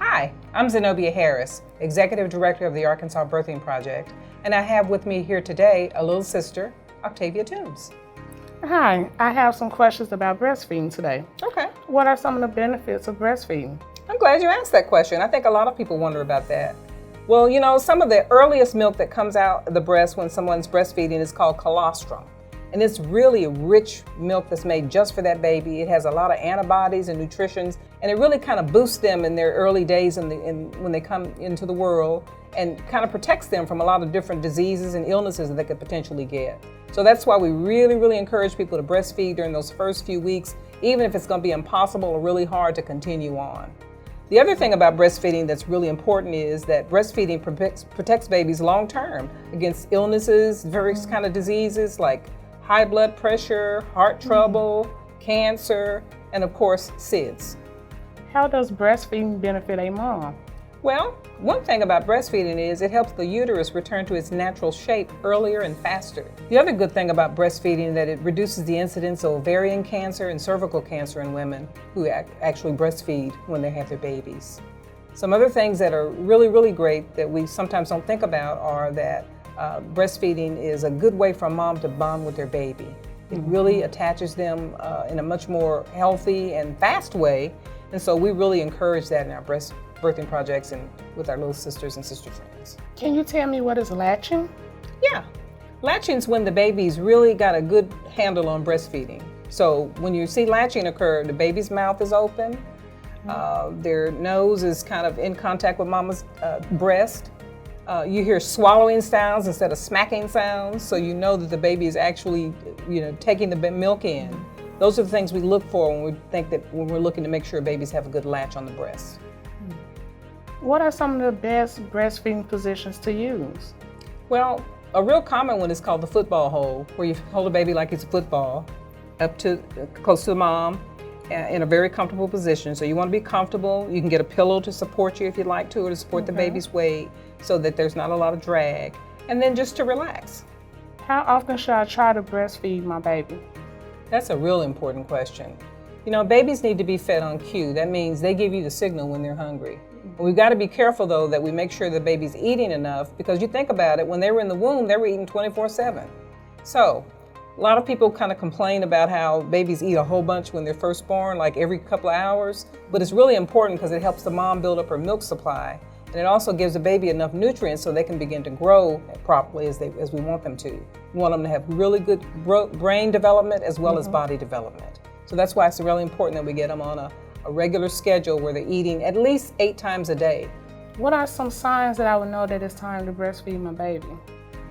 Hi, I'm Zenobia Harris, Executive Director of the Arkansas Birthing Project, and I have with me here today a little sister, Octavia Toombs. Hi, I have some questions about breastfeeding today. Okay. What are some of the benefits of breastfeeding? I'm glad you asked that question. I think a lot of people wonder about that. Well, you know, some of the earliest milk that comes out of the breast when someone's breastfeeding is called colostrum. And it's really a rich milk that's made just for that baby. It has a lot of antibodies and nutritions, and it really kind of boosts them in their early days when they come into the world, and kind of protects them from a lot of different diseases and illnesses that they could potentially get. So that's why we really encourage people to breastfeed during those first few weeks, even if it's going to be impossible or really hard to continue on. The other thing about breastfeeding that's really important is that breastfeeding protects babies long term against illnesses, various kind of diseases like high blood pressure, heart trouble, cancer, and of course, SIDS. How does breastfeeding benefit a mom? Well, one thing about breastfeeding is it helps the uterus return to its natural shape earlier and faster. The other good thing about breastfeeding is that it reduces the incidence of ovarian cancer and cervical cancer in women who actually breastfeed when they have their babies. Some other things that are really great that we sometimes don't think about are that breastfeeding is a good way for a mom to bond with their baby. It really attaches them in a much more healthy and fast way, and so we really encourage that in our birthing projects and with our little sisters and sister friends. Can you tell me what is latching? Yeah, latching's when the baby's really got a good handle on breastfeeding. So when you see latching occur, the baby's mouth is open, their nose is kind of in contact with mama's breast. You hear swallowing sounds instead of smacking sounds, so you know that the baby is actually, taking the milk in. Those are the things we look for when we're looking to make sure babies have a good latch on the breast. What are some of the best breastfeeding positions to use? Well, a real common one is called the football hold, where you hold a baby like it's a football, close to the mom, in a very comfortable position. So you want to be comfortable. You can get a pillow to support you if you'd like to, or to support the baby's weight, so that there's not a lot of drag, and then just to relax. How often should I try to breastfeed my baby? That's a real important question. Babies need to be fed on cue. That means they give you the signal when they're hungry. We've got to be careful though that we make sure the baby's eating enough, because you think about it, when they were in the womb, they were eating 24/7. So a lot of people kind of complain about how babies eat a whole bunch when they're first born, like every couple of hours, but it's really important because it helps the mom build up her milk supply. And it also gives the baby enough nutrients so they can begin to grow properly as we want them to. We want them to have really good brain development as well as body development. So that's why it's really important that we get them on a regular schedule where they're eating at least 8 times a day. What are some signs that I would know that it's time to breastfeed my baby?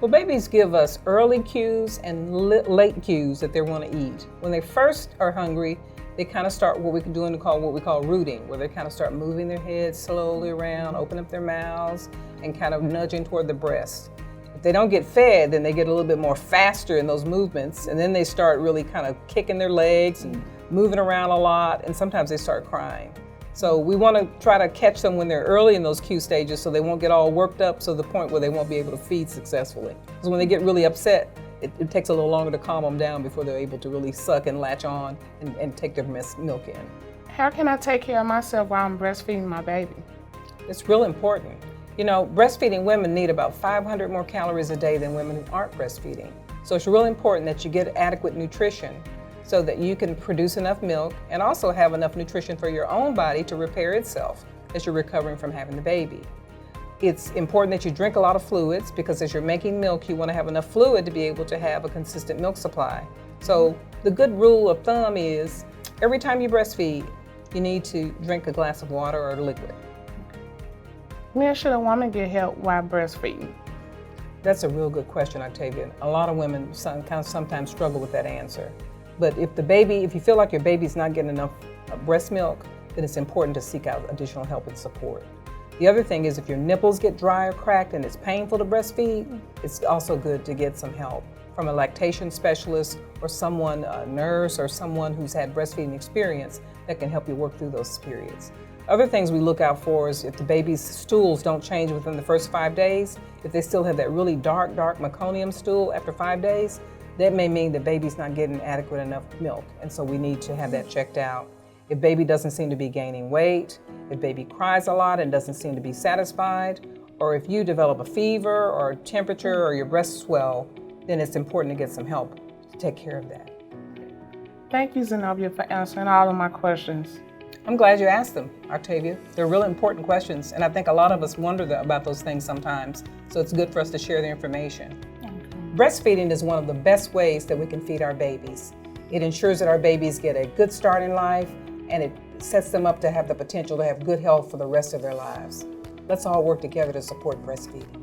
Well, babies give us early cues and late cues that they want to eat. When they first are hungry, they kind of start what we call rooting, where they kind of start moving their heads slowly around, open up their mouths, and kind of nudging toward the breast. If they don't get fed, then they get a little bit more faster in those movements, and then they start really kind of kicking their legs and moving around a lot, and sometimes they start crying. So we want to try to catch them when they're early in those cue stages so they won't get all worked up to the point where they won't be able to feed successfully. Because when they get really upset, it takes a little longer to calm them down before they're able to really suck and latch on and take their milk in. How can I take care of myself while I'm breastfeeding my baby? It's real important. Breastfeeding women need about 500 more calories a day than women who aren't breastfeeding. So it's really important that you get adequate nutrition so that you can produce enough milk and also have enough nutrition for your own body to repair itself as you're recovering from having the baby. It's important that you drink a lot of fluids, because as you're making milk, you want to have enough fluid to be able to have a consistent milk supply. So the good rule of thumb is every time you breastfeed, you need to drink a glass of water or liquid. When should a woman get help while breastfeeding? That's a real good question, Octavia. A lot of women sometimes struggle with that answer. But if you feel like your baby's not getting enough breast milk, then it's important to seek out additional help and support. The other thing is if your nipples get dry or cracked and it's painful to breastfeed, it's also good to get some help from a lactation specialist or someone, a nurse or someone who's had breastfeeding experience that can help you work through those periods. Other things we look out for is if the baby's stools don't change within the first 5 days, if they still have that really dark meconium stool after 5 days, that may mean the baby's not getting adequate enough milk, and so we need to have that checked out. if baby doesn't seem to be gaining weight, if baby cries a lot and doesn't seem to be satisfied, or if you develop a fever or temperature or your breasts swell, then it's important to get some help to take care of that. Thank you, Zenobia, for answering all of my questions. I'm glad you asked them, Octavia. They're really important questions, and I think a lot of us wonder about those things sometimes, so it's good for us to share the information. Okay. Breastfeeding is one of the best ways that we can feed our babies. It ensures that our babies get a good start in life, and it sets them up to have the potential to have good health for the rest of their lives. Let's all work together to support breastfeeding.